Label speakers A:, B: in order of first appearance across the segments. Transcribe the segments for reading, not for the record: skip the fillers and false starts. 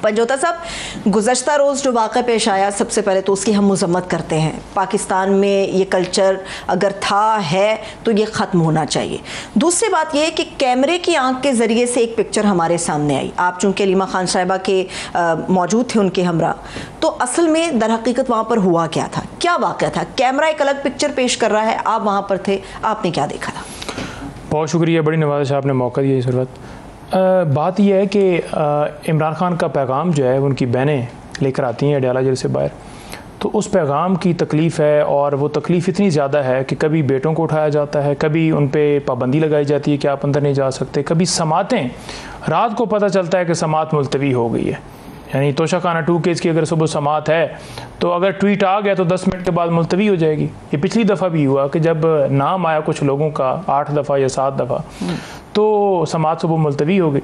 A: पंजोता साहब, गुज़श्ता रोज़ जो वाक़या पेश आया, सबसे पहले तो उसकी हम मज़म्मत करते हैं। पाकिस्तान में ये कल्चर अगर था है तो ये ख़त्म होना चाहिए। दूसरी बात ये है कि कैमरे की आंख के ज़रिए से एक पिक्चर हमारे सामने आई। आप चूँकि अलीमा खान साहिबा के मौजूद थे उनके हमरा, तो असल में दर हकीकत वहाँ पर हुआ क्या था, क्या वाक़या था? कैमरा एक अलग पिक्चर पेश कर रहा है, आप वहाँ पर थे, आपने क्या देखा था?
B: बहुत शुक्रिया, बड़ी नवाज़िश आपने मौका दिया इस वक्त। बात यह है कि इमरान खान का पैगाम जो है उनकी बहनें लेकर आती हैं अडयाला जेल से बाहर, तो उस पैगाम की तकलीफ़ है और वो तकलीफ़ इतनी ज़्यादा है कि कभी बेटों को उठाया जाता है, कभी उन पर पाबंदी लगाई जाती है कि आप अंदर नहीं जा सकते, कभी समातें, रात को पता चलता है कि समात मुलतवी हो गई है। यानी तोशा खाना 2 केस की अगर सुबह समात है तो अगर ट्वीट आ गया तो 10 मिनट के बाद मुलतवी हो जाएगी। ये पिछली दफ़ा भी हुआ कि जब नाम आया कुछ लोगों का 8 दफ़ा या 7 दफ़ा, तो समात सुबह मुलतवी हो गई।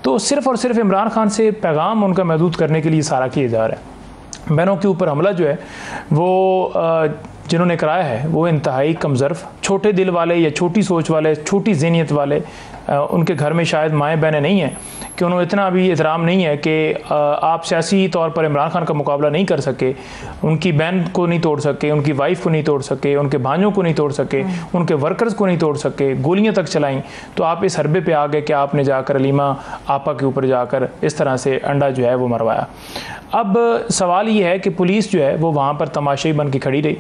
B: तो सिर्फ़ और सिर्फ इमरान खान से पैगाम उनका महदूद करने के लिए सारा किया जा रहा है। बहनों के ऊपर हमला जो है वो जिन्होंने कराया है वो इंतहाई कमज़र्फ़, छोटे दिल वाले या छोटी सोच वाले, छोटी ज़हनियत वाले, उनके घर में शायद माएँ बहनें नहीं हैं कि उन्होंने इतना अभी एहतराम नहीं है कि आप सियासी तौर पर इमरान खान का मुकाबला नहीं कर सके, उनकी बहन को नहीं तोड़ सके, उनकी वाइफ को नहीं तोड़ सके, उनके भाइयों को नहीं तोड़ सके, उनके वर्कर्स को नहीं तोड़ सके, गोलियां तक चलाईं, तो आप इस हरबे पे आ गए कि आपने जाकर अलीमा आपा के ऊपर जाकर इस तरह से अंडा जो है वो मरवाया। अब सवाल ये है कि पुलिस जो है वो वहाँ पर तमाशाई बन के खड़ी रही।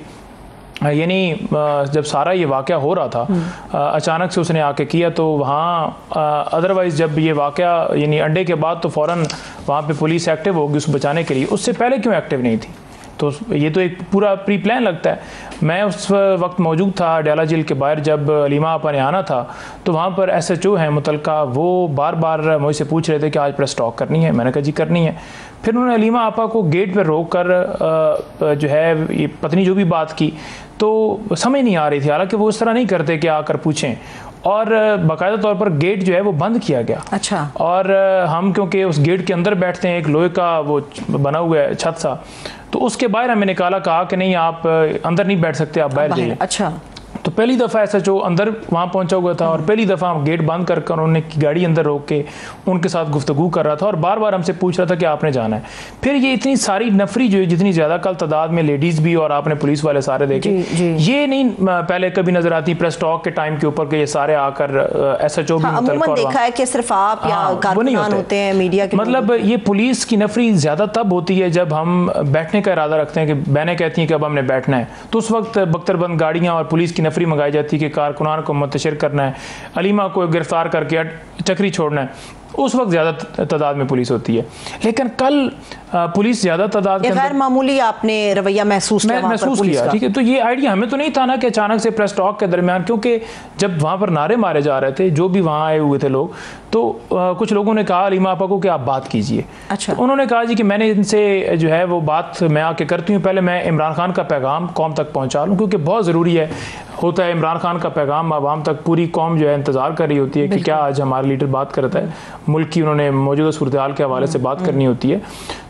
B: यानी जब सारा ये वाक़या हो रहा था अचानक से उसने आके किया, तो वहाँ अदरवाइज़ जब ये वाक़या यानी अंडे के बाद तो फ़ौरन वहाँ पे पुलिस एक्टिव होगी उस बचाने के लिए, उससे पहले क्यों एक्टिव नहीं थी? तो ये तो एक पूरा प्री प्लान लगता है। मैं उस वक्त मौजूद था अडयाला जेल के बाहर जब अलीमा आपा ने आना था, तो वहाँ पर SHO हैं मुतलका, वो बार बार मुझसे पूछ रहे थे कि आज प्रेस टॉक करनी है। मैंने कहा जी करनी है। फिर उन्होंने अलीमा आपा को गेट पर रोक कर जो है ये पत्नी जो भी बात की तो समझ नहीं आ रही थी, हालांकि वो इस तरह नहीं करते कि आकर पूछें, और बाकायदा तौर पर गेट जो है वो बंद किया गया।
A: अच्छा। और
B: हम क्योंकि उस गेट के अंदर बैठते हैं, एक लोहे का वो बना हुआ है छत सा, तो उसके बाहर हमें निकाला, कहा कि नहीं आप अंदर नहीं बैठ सकते, आप बाहर जाइए।
A: अच्छा।
B: तो पहली दफ़ा SHO अंदर वहाँ पहुँचा हुआ था और पहली दफ़ा हम गेट बंद कर उन्होंने गाड़ी अंदर रोक के उनके साथ गुफ्तगू कर रहा था और बार बार हमसे पूछ रहा था कि आपने जाना है। फिर ये इतनी सारी नफरी जो है, जितनी ज़्यादा कल तादाद में लेडीज़ भी और आपने पुलिस वाले सारे देखे, ये नहीं पहले कभी नज़र आती प्रेस टॉक के टाइम के ऊपर के ये सारे आकर SHO भी
A: देखा है कि सिर्फ आप या कारकुनान होते हैं मीडिया के।
B: मतलब ये पुलिस की नफरी ज़्यादा तब होती है जब हम बैठने का इरादा रखते हैं कि बहनें कहती हैं कि अब हमने बैठना है, तो उस वक्त बख्तरबंद गाड़ियाँ और पुलिस की नफरी मंगाई जाती है कि कारकुनान को मुंतशिर करना है, अलीमा को गिरफ्तार करके चक्री छोड़ना है, उस वक्त ज़्यादा तादाद में पुलिस होती है। लेकिन कल पुलिस ज़्यादा तादाद के
A: गैर मामूली आपने रवैया महसूस
B: किया, ठीक है। तो ये आइडिया हमें तो नहीं था ना कि अचानक से प्रेस टॉक के दरमियान, क्योंकि जब वहाँ पर नारे मारे जा रहे थे, जो भी वहाँ आए हुए थे लोग, तो कुछ लोगों ने कहा अलीमा आपा को कि आप बात कीजिए।
A: अच्छा।
B: तो उन्होंने कहा जी कि मैंने इनसे जो है वो बात मैं आके करती हूँ, पहले मैं इमरान खान का पैगाम कौम तक पहुँचा लूँ, क्योंकि बहुत ज़रूरी है होता है इमरान खान का पैगाम आवाम तक, पूरी कौम जो है इंतज़ार कर रही होती है कि क्या आज हमारा लीडर बात करता है, मुल्क की उन्होंने मौजूदा सूरत हाल के हवाले से बात करनी होती है।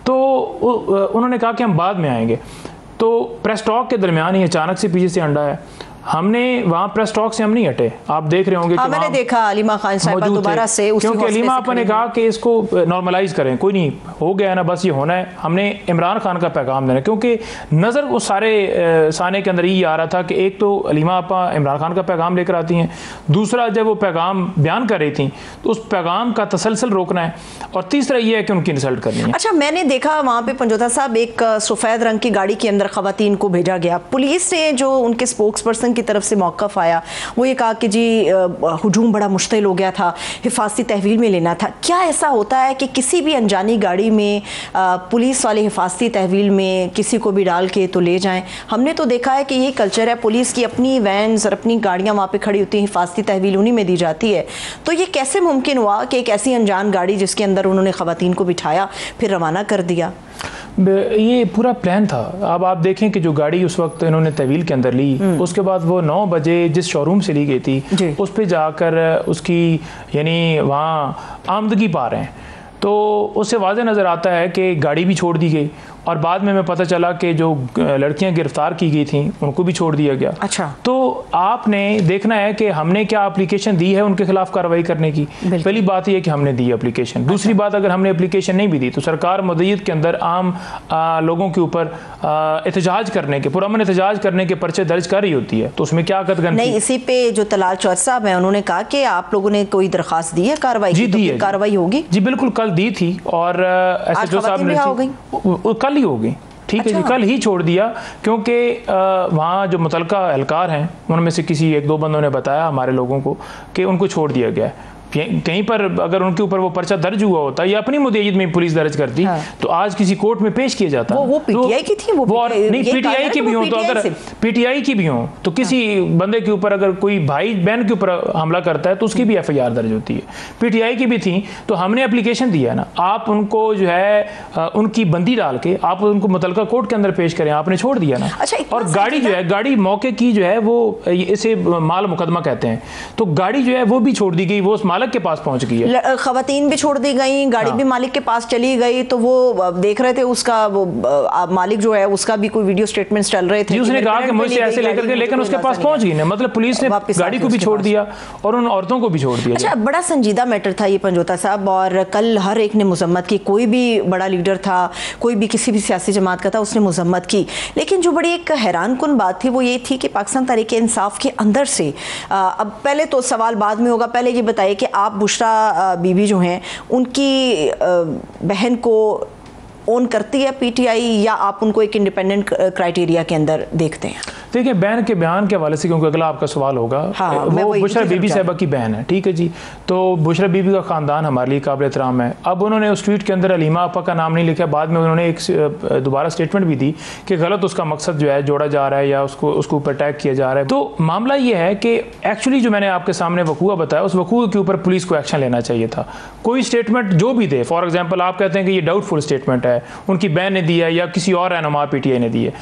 B: तो उन्होंने कहा कि हम बाद में आएंगे। तो प्रेस टॉक के दरमियान ही अचानक से पीछे से अंडा है। हमने वहाँ प्रेस टॉक से हम नहीं हटे, आप देख रहे होंगे कि
A: मैंने देखा अलीमा खान साहिबा दोबारा से,
B: क्योंकि अलीमा आपा ने कहा कि इसको नॉर्मलाइज करें, कोई नहीं हो गया ना, बस ये होना है, हमने इमरान खान का पैगाम देना, क्योंकि नज़र वो सारे साने के अंदर ये आ रहा था कि एक तो अलीमा आपा इमरान खान का पैगाम लेकर आती हैं, दूसरा जब वो पैगाम बयान कर रही थी तो उस पैगाम का तसलसल रोकना है, और तीसरा ये है कि उनकी इंसल्ट करनी है।
A: अच्छा, मैंने देखा वहाँ पे पंजोता साहब एक सफ़ेद रंग की गाड़ी के अंदर ख़वातीन को भेजा गया। पुलिस ने जो उनके स्पोक्स पर्सन की तरफ से मौक़िफ़ आया वो ये कहा कि जी हुजूम बड़ा मुश्तिल हो गया था, हिफाजती तहवील में लेना था। क्या ऐसा होता है कि किसी भी अनजानी गाड़ी में पुलिस वाले हिफाजती तहवील में किसी को भी डाल के तो ले जाएं? हमने तो देखा है कि ये कल्चर है, पुलिस की अपनी वैन्स और अपनी गाड़ियाँ वहाँ पे खड़ी होती हैं, हिफाजती तहवील उन्हीं में दी जाती है। तो ये कैसे मुमकिन हुआ कि एक ऐसी अनजान गाड़ी जिसके अंदर उन्होंने ख़वातीन को बिठाया फिर रवाना कर दिया?
B: ये पूरा प्लान था। अब आप देखें कि जो गाड़ी उस वक्त इन्होंने तहवील के अंदर ली, उसके बाद वो 9 बजे जिस शोरूम से ली गई थी उस पे जाकर उसकी यानी वहाँ आमदगी पा रहे हैं, तो उससे वाज़ेह नज़र आता है कि गाड़ी भी छोड़ दी गई, और बाद में हमें पता चला कि जो लड़कियां गिरफ्तार की गई थी उनको भी छोड़ दिया गया।
A: अच्छा,
B: तो आपने देखना है कि हमने क्या एप्लीकेशन दी है उनके खिलाफ कार्रवाई करने की। पहली बात यह है कि हमने दी एप्लीकेशन। दूसरी बात, अगर हमने एप्लीकेशन नहीं भी दी तो सरकार मुद्दईद के अंदर आम लोगों के ऊपर एहतजाज करने के, पुरअमन एहतजाज करने के पर्चे दर्ज कर रही होती है, तो उसमें क्या कदगन
A: नहीं। इसी पे जो तलाल चौधरी साहब हैं उन्होंने कहा कि आप लोगों ने कोई दरखास्त दी है कार्रवाई की,
B: दी है,
A: कार्रवाई होगी जी।
B: बिल्कुल, कल दी थी और SHO साहब ने कल ही होगी। ठीक है जी, कल ही छोड़ दिया, क्योंकि वहाँ जो मुतलका एहलकार हैं उनमें से किसी एक दो बंदों ने बताया हमारे लोगों को कि उनको छोड़ दिया गया है। कहीं पर अगर उनके ऊपर वो पर्चा दर्ज हुआ होता या अपनी मुद्दईद में पुलिस दर्ज करती, हाँ, तो आज किसी कोर्ट में पेश किया जाता।
A: वो PTI की थी, वो
B: नहीं, PTI की भी हो, तो अगर PTI की भी हो तो किसी बंदे के ऊपर अगर कोई भाई बहन के ऊपर हमला करता है तो उसकी भी FIR दर्ज होती है। PTI की भी थी, तो हमने एप्लीकेशन दिया ना, आप उनको जो है उनकी बंदी डाल के आप उनको मुतलका कोर्ट के अंदर पेश करें, आपने छोड़ दिया ना।
A: अच्छा,
B: और गाड़ी जो है, गाड़ी मौके की जो है वो इसे माल मुकदमा कहते हैं, तो गाड़ी जो है वो भी छोड़ दी गई, वो मालिक के पास पहुंच गई है।
A: खवातीन भी छोड़ दी गई, गाड़ी भी मालिक के पास चली गई, तो वो देख रहे थे उसका वो मालिक जो है उसका भी कोई वीडियो स्टेटमेंट्स चल रहे थे।
B: उसने कहा कि मुझसे ऐसे लेकर के, लेकिन उसके पास पहुंच गई ना, मतलब पुलिस ने गाड़ी को भी छोड़ दिया और उन औरतों को भी छोड़ दिया।
A: अच्छा, बड़ा संजीदा मैटर था ये पंजोता साहब, और कल हर एक ने मजम्मत की, कोई भी बड़ा लीडर था, कोई भी किसी भी सियासी जमात का था, उसने मजम्मत की। लेकिन जो बड़ी एक हैरान कुन बात थी वो ये थी कि पाकिस्तान तहरीक इंसाफ के अंदर से, अब पहले तो सवाल बाद में होगा, पहले ये बताइए कि आप बुशरा बीबी जो हैं उनकी बहन को ओन करती है PTI या आप उनको एक इंडिपेंडेंट क्राइटेरिया के अंदर देखते हैं?
B: देखिए, बहन के बयान के हवाले से, क्योंकि अगला आपका सवाल होगा,
A: हाँ,
B: वो बुशरा बीबी साहिबा की बहन है, ठीक है जी। तो बुशरा बीबी का ख़ानदान हमारे लिए काबिल एहतराम है। अब उन्होंने उस ट्वीट के अंदर अलीमा आपा का नाम नहीं लिखा, बाद में उन्होंने एक दोबारा स्टेटमेंट भी दी कि गलत उसका मकसद जो है जोड़ा जा रहा है या उसको ऊपर टैग किया जा रहा है। तो मामला ये है कि एक्चुअली जो मैंने आपके सामने वकूआ बताया, उस वकूए के ऊपर पुलिस को एक्शन लेना चाहिए था। कोई स्टेटमेंट जो भी दे, फॉर एग्जाम्पल आप कहते हैं कि ये डाउटफुल स्टेटमेंट है, उनकी बहन ने दिया या किसी और रहनुमा PTI ने दी है,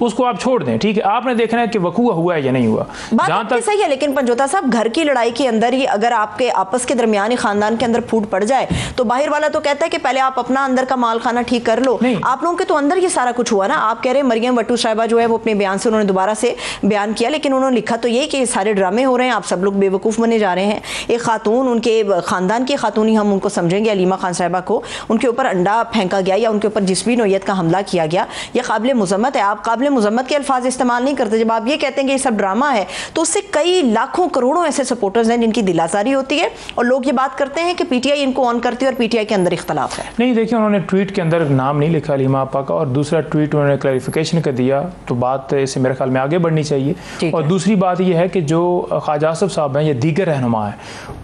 B: उसको आप छोड़ दें, ठीक है। आपने देखना है कि वकूआ हुआ है या नहीं हुआ।
A: बात तक सही है, लेकिन पंजोता साहब, घर की लड़ाई के अंदर ही अगर आपके आपस के दरमियान ही खानदान के अंदर फूट पड़ जाए तो बाहर वाला तो कहता है कि पहले आप अपना अंदर का माल खाना ठीक कर लो। आप लोगों के तो अंदर ये सारा कुछ हुआ ना। आप कह रहे हैं मरियम वट्टू साहिबा जो है वो अपने बयान से उन्होंने दोबारा से बयान किया, लेकिन उन्होंने लिखा तो ये कि ये सारे ड्रामे हो रहे हैं, आप सब लोग बेवकूफ़ बने जा रहे हैं। एक खातून, उनके खानदान की खातून ही हम उनको समझेंगे, अलीमा खान साहिबा को उनके ऊपर अंडा फेंका गया या उनके ऊपर जिस भी नौयत का हमला किया गया, यह काबिल मुज़म्मत है। आप काबिल मुज़म्मत के अल्फाज इस्तेमाल नहीं करते। जब आप ये कहते हैं कि ये सब ड्रामा है, तो उससे कई लाखों करोड़ों ऐसे सपोर्टर्स हैं जिनकी दिलासारी होती है, और लोग ये बात करते हैं कि PTI इनको ऑन करती है और PTI के अंदर इख्तलाफ है।
B: नहीं, देखिए, उन्होंने ट्वीट के अंदर नाम नहीं लिखा अलीमा आपा का, और दूसरा ट्वीट उन्होंने क्लैरिफिकेशन कर दिया, तो बात इससे मेरे ख्याल में आगे बढ़नी चाहिए। और दूसरी बात यह है कि जो ख्वाजा आसिफ साहब हैं या दीगर रहनुमा हैं,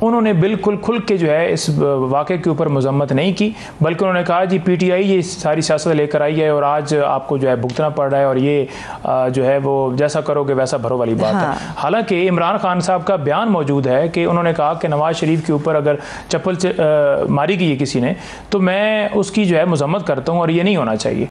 B: उन्होंने बिल्कुल खुल के जो है इस वाक़े के ऊपर मजम्मत नहीं की, बल्कि उन्होंने कहा जी PTI ये सारी सियासत लेकर आई है और आज आपको जो है भुगतना पड़ रहा है, और ये जो है वो जैसा करोगे वैसा भरो वाली बात है। हालांकि इमरान खान साहब का बयान मौजूद है कि उन्होंने कहा कि नवाज शरीफ के ऊपर अगर चप्पल मारी गई है किसी ने, तो मैं उसकी जो है मजम्मत करता हूँ और ये नहीं होना चाहिए।